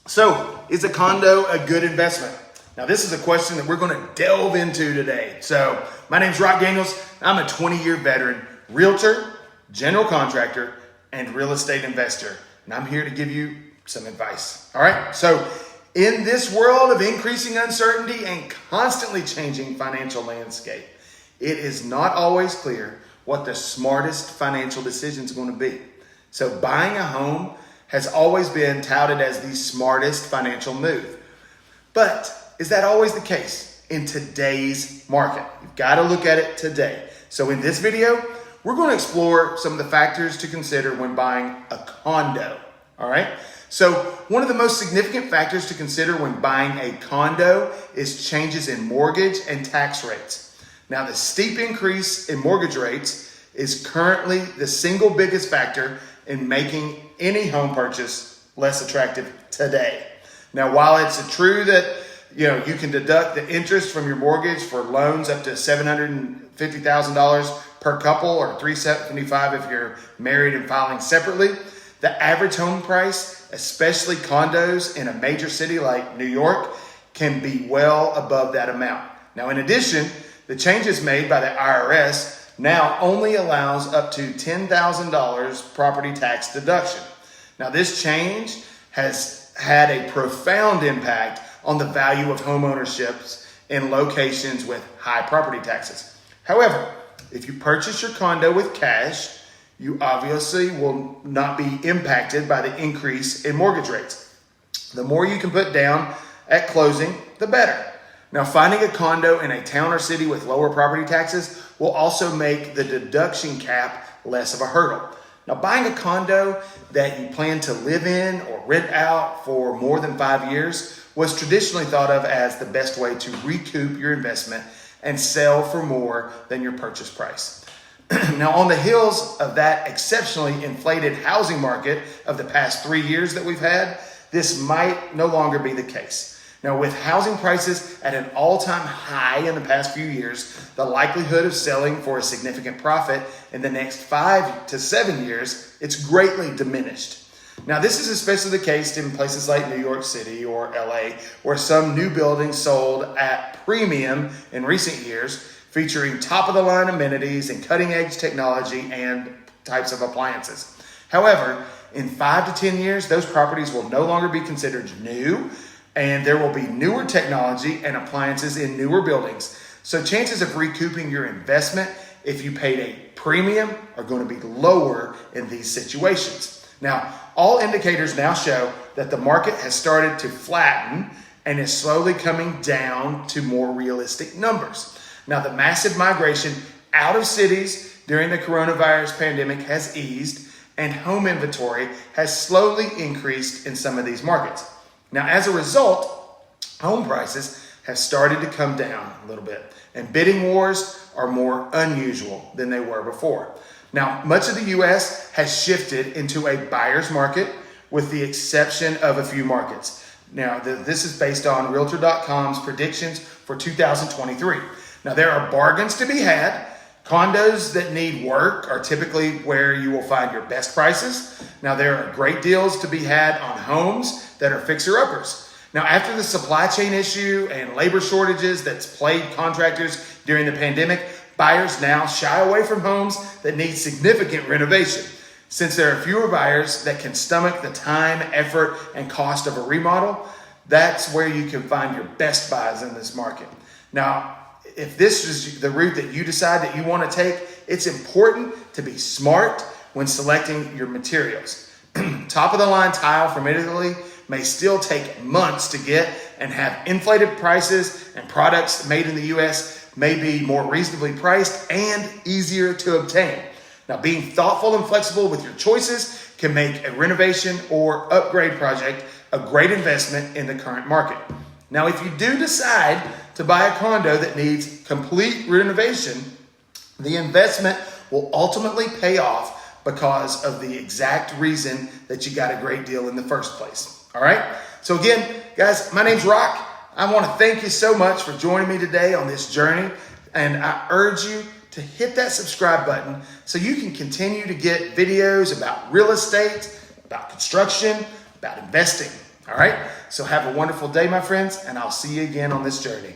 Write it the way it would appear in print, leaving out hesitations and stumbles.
So, is a condo a good investment? Now, this is a question that we're going to delve into today. So, my name's Rock Daniels. I'm a 20-year veteran, realtor, general contractor, and real estate investor. And I'm here to give you some advice. All right. So, in this world of increasing uncertainty and constantly changing financial landscape, it is not always clear what the smartest financial decision is going to be. So, buying a home has always been touted as the smartest financial move. But is that always the case in today's market? You've got to look at it today. So in this video, we're going to explore some of the factors to consider when buying a condo. All right. So one of the most significant factors to consider when buying a condo is changes in mortgage and tax rates. Now, the steep increase in mortgage rates is currently the single biggest factor in making any home purchase less attractive today. Now, while it's true that you can deduct the interest from your mortgage for loans up to $750,000 per couple, or $375,000 if you're married and filing separately, the average home price, especially condos in a major city like New York, can be well above that amount. Now, in addition, the changes made by the IRS now only allows up to $10,000 property tax deduction. Now, this change has had a profound impact on the value of home ownerships in locations with high property taxes. However, if you purchase your condo with cash, you obviously will not be impacted by the increase in mortgage rates. The more you can put down at closing, the better. Now, finding a condo in a town or city with lower property taxes will also make the deduction cap less of a hurdle. Now, buying a condo that you plan to live in or rent out for more than 5 years was traditionally thought of as the best way to recoup your investment and sell for more than your purchase price. Now, on the heels of that exceptionally inflated housing market of the past 3 years that we've had, this might no longer be the case. Now, with housing prices at an all-time high in the past few years, the likelihood of selling for a significant profit in the next 5 to 7 years, it's greatly diminished. Now, this is especially the case in places like New York City or LA, where some new buildings sold at premium in recent years, featuring top-of-the-line amenities and cutting-edge technology and types of appliances. However, in 5 to 10 years, those properties will no longer be considered new, and there will be newer technology and appliances in newer buildings. So chances of recouping your investment if you paid a premium are going to be lower in these situations. Now, all indicators now show that the market has started to flatten and is slowly coming down to more realistic numbers. Now, the massive migration out of cities during the coronavirus pandemic has eased, and home inventory has slowly increased in some of these markets. Now, as a result, home prices have started to come down a little bit, and bidding wars are more unusual than they were before. Now, much of the U.S. has shifted into a buyer's market, with the exception of a few markets. Now, this is based on Realtor.com's predictions for 2023. Now, there are bargains to be had. Condos that need work are typically where you will find your best prices. Now, there are great deals to be had on homes that are fixer-uppers. Now, after the supply chain issue and labor shortages that's plagued contractors during the pandemic, buyers now shy away from homes that need significant renovation. Since there are fewer buyers that can stomach the time, effort, and cost of a remodel, that's where you can find your best buys in this market. Now, if this is the route that you decide that you want to take, it's important to be smart when selecting your materials. Top-of-the-line tile from Italy may still take months to get and have inflated prices, and products made in the U.S. may be more reasonably priced and easier to obtain. Now, being thoughtful and flexible with your choices can make a renovation or upgrade project a great investment in the current market. Now, if you do decide to buy a condo that needs complete renovation, the investment will ultimately pay off because of the exact reason that you got a great deal in the first place. All right. So again, guys, my name's Rock. I want to thank you so much for joining me today on this journey. And I urge you to hit that subscribe button so you can continue to get videos about real estate, about construction, about investing. All right. So have a wonderful day, my friends, and I'll see you again on this journey.